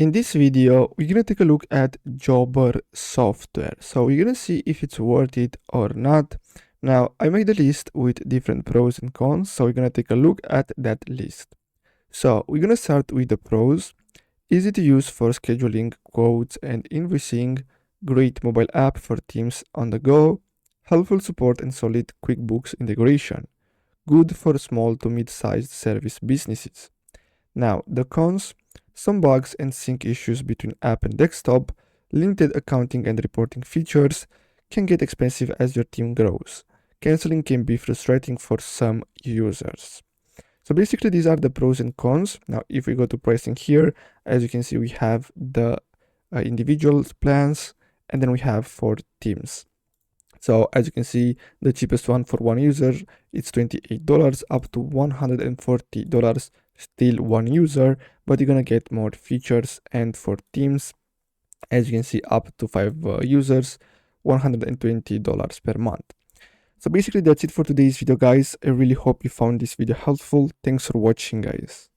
In this video, we're gonna take a look at Jobber software. So we're gonna see if it's worth it or not. Now, I made a list with different pros and cons, so we're gonna take a look at that list. So we're gonna start with the pros. Easy to use for scheduling, quotes, and invoicing. Great mobile app for teams on the go. Helpful support and solid QuickBooks integration. Good for small to mid-sized service businesses. Now, the cons, some bugs and sync issues between app and desktop, limited accounting and reporting features, can get expensive as your team grows. Canceling can be frustrating for some users. So basically these are the pros and cons. Now, if we go to pricing here, as you can see, we have the individual plans, and then we have for teams. So as you can see, the cheapest one for one user, it's $28 up to $140, still one user, but you're gonna get more features. And for teams, as you can see, up to 5 users, $120 per month. So basically that's it for today's video, guys. I really hope you found this video helpful. Thanks for watching, guys.